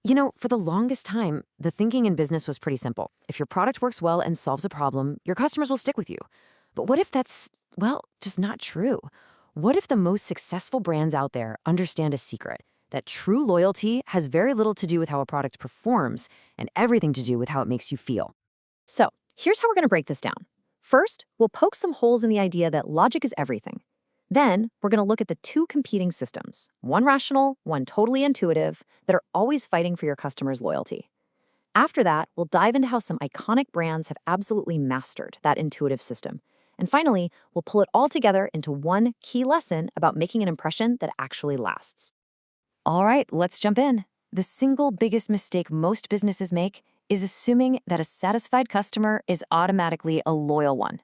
For the longest time, the thinking in business was pretty simple. If your product works well and solves a problem, your customers will stick with you. But what if that's, well, just not true? What if the most successful brands out there understand a secret? That true loyalty has very little to do with how a product performs and everything to do with how it makes you feel. So, here's how we're going to break this down. First, we'll poke some holes in the idea that logic is everything. Then, we're going to look at the two competing systems, one rational, one totally intuitive, that are always fighting for your customers' loyalty. After that, we'll dive into how some iconic brands have absolutely mastered that intuitive system. And finally, we'll pull it all together into one key lesson about making an impression that actually lasts. All right, let's jump in. The single biggest mistake most businesses make is assuming that a satisfied customer is automatically a loyal one.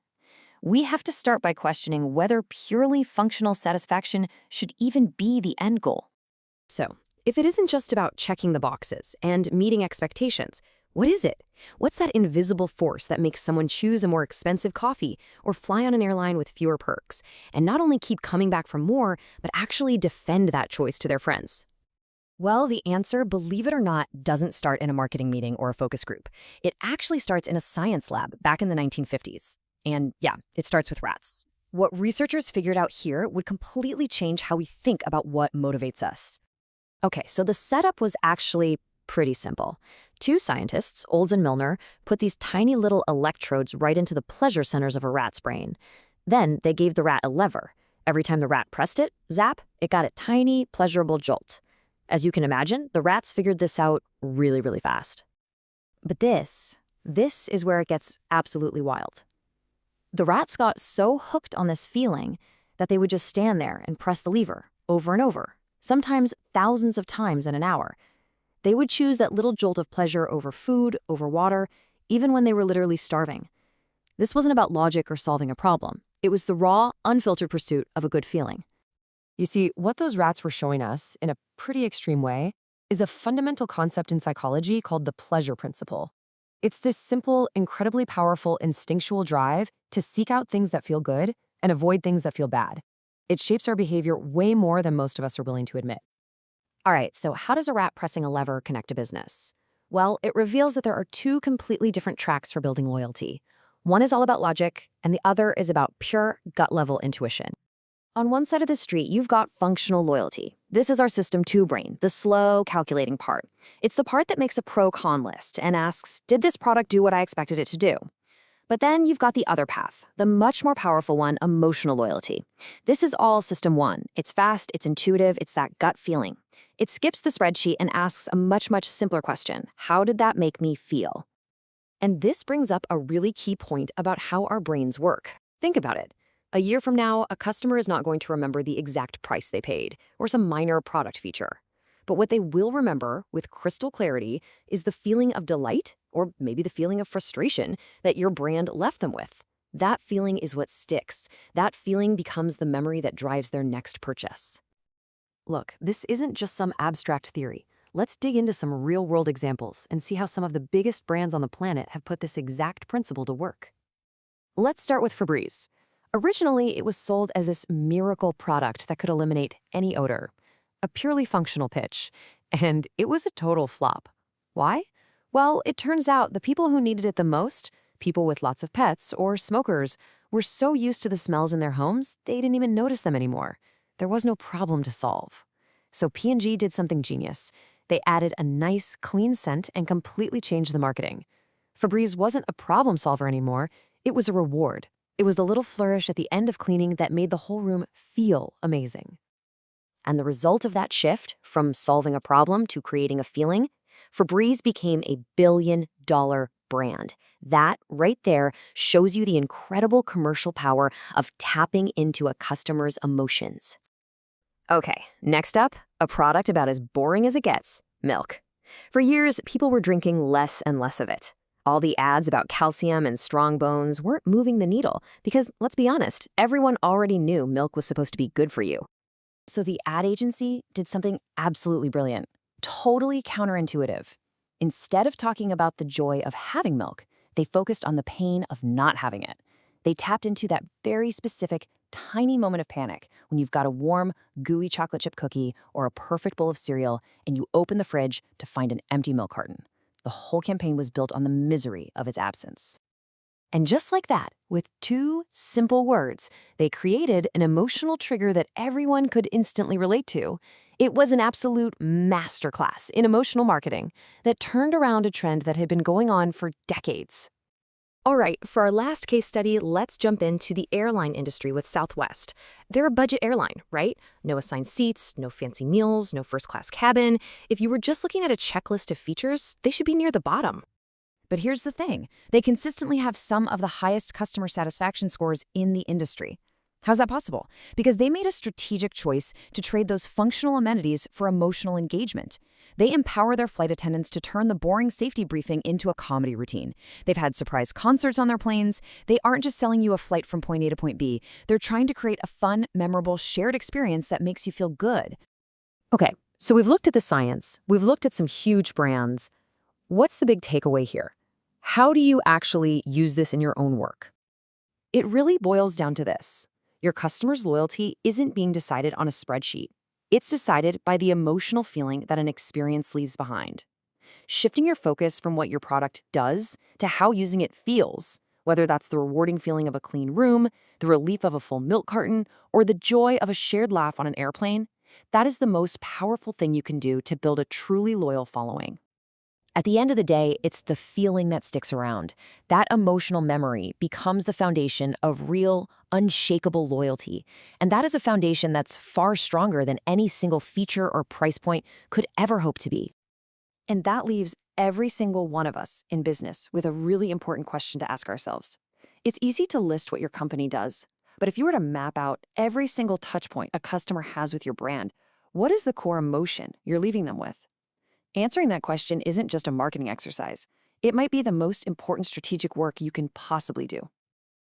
We have to start by questioning whether purely functional satisfaction should even be the end goal. So, if it isn't just about checking the boxes and meeting expectations, what is it? What's that invisible force that makes someone choose a more expensive coffee or fly on an airline with fewer perks, and not only keep coming back for more, but actually defend that choice to their friends? Well, the answer, believe it or not, doesn't start in a marketing meeting or a focus group. It actually starts in a science lab back in the 1950s. And yeah, it starts with rats. What researchers figured out here would completely change how we think about what motivates us. Okay, so the setup was actually pretty simple. Two scientists, Olds and Milner, put these tiny little electrodes right into the pleasure centers of a rat's brain. Then they gave the rat a lever. Every time the rat pressed it, zap, it got a tiny, pleasurable jolt. As you can imagine, the rats figured this out really, really fast. But this is where it gets absolutely wild. The rats got so hooked on this feeling that they would just stand there and press the lever over and over, sometimes thousands of times in an hour. They would choose that little jolt of pleasure over food, over water, even when they were literally starving. This wasn't about logic or solving a problem. It was the raw, unfiltered pursuit of a good feeling. You see, what those rats were showing us, in a pretty extreme way, is a fundamental concept in psychology called the pleasure principle. It's this simple, incredibly powerful instinctual drive to seek out things that feel good and avoid things that feel bad. It shapes our behavior way more than most of us are willing to admit. All right, so how does a rat pressing a lever connect to business? Well, it reveals that there are two completely different tracks for building loyalty. One is all about logic, and the other is about pure gut-level intuition. On one side of the street, you've got functional loyalty. This is our system 2 brain, the slow, calculating part. It's the part that makes a pro-con list and asks, did this product do what I expected it to do? But then you've got the other path, the much more powerful one, emotional loyalty. This is all system 1. It's fast, it's intuitive, it's that gut feeling. It skips the spreadsheet and asks a much, much simpler question. How did that make me feel? And this brings up a really key point about how our brains work. Think about it. A year from now, a customer is not going to remember the exact price they paid or some minor product feature. But what they will remember with crystal clarity is the feeling of delight, or maybe the feeling of frustration, that your brand left them with. That feeling is what sticks. That feeling becomes the memory that drives their next purchase. Look, this isn't just some abstract theory. Let's dig into some real-world examples and see how some of the biggest brands on the planet have put this exact principle to work. Let's start with Febreze. Originally, it was sold as this miracle product that could eliminate any odor, a purely functional pitch, and it was a total flop. Why? Well, it turns out the people who needed it the most, people with lots of pets or smokers, were so used to the smells in their homes, they didn't even notice them anymore. There was no problem to solve. So P&G did something genius. They added a nice, clean scent and completely changed the marketing. Febreze wasn't a problem solver anymore, it was a reward. It was the little flourish at the end of cleaning that made the whole room feel amazing. And the result of that shift, from solving a problem to creating a feeling, Febreze became a billion-dollar brand. That right there shows you the incredible commercial power of tapping into a customer's emotions. Okay, next up, a product about as boring as it gets, milk. For years, people were drinking less and less of it. All the ads about calcium and strong bones weren't moving the needle because, let's be honest, everyone already knew milk was supposed to be good for you. So the ad agency did something absolutely brilliant, totally counterintuitive. Instead of talking about the joy of having milk, they focused on the pain of not having it. They tapped into that very specific tiny moment of panic when you've got a warm, gooey chocolate chip cookie or a perfect bowl of cereal and you open the fridge to find an empty milk carton. The whole campaign was built on the misery of its absence. And just like that, with 2 simple words, they created an emotional trigger that everyone could instantly relate to. It was an absolute masterclass in emotional marketing that turned around a trend that had been going on for decades. All right, for our last case study, let's jump into the airline industry with Southwest. They're a budget airline, right? No assigned seats, no fancy meals, no first-class cabin. If you were just looking at a checklist of features, they should be near the bottom. But here's the thing. They consistently have some of the highest customer satisfaction scores in the industry. How's that possible? Because they made a strategic choice to trade those functional amenities for emotional engagement. They empower their flight attendants to turn the boring safety briefing into a comedy routine. They've had surprise concerts on their planes. They aren't just selling you a flight from point A to point B. They're trying to create a fun, memorable, shared experience that makes you feel good. Okay, so we've looked at the science. We've looked at some huge brands. What's the big takeaway here? How do you actually use this in your own work? It really boils down to this. Your customer's loyalty isn't being decided on a spreadsheet. It's decided by the emotional feeling that an experience leaves behind. Shifting your focus from what your product does to how using it feels, whether that's the rewarding feeling of a clean room, the relief of a full milk carton, or the joy of a shared laugh on an airplane, that is the most powerful thing you can do to build a truly loyal following. At the end of the day, it's the feeling that sticks around. That emotional memory becomes the foundation of real, unshakable loyalty. And that is a foundation that's far stronger than any single feature or price point could ever hope to be. And that leaves every single one of us in business with a really important question to ask ourselves. It's easy to list what your company does, but if you were to map out every single touch point a customer has with your brand, what is the core emotion you're leaving them with? Answering that question isn't just a marketing exercise. It might be the most important strategic work you can possibly do.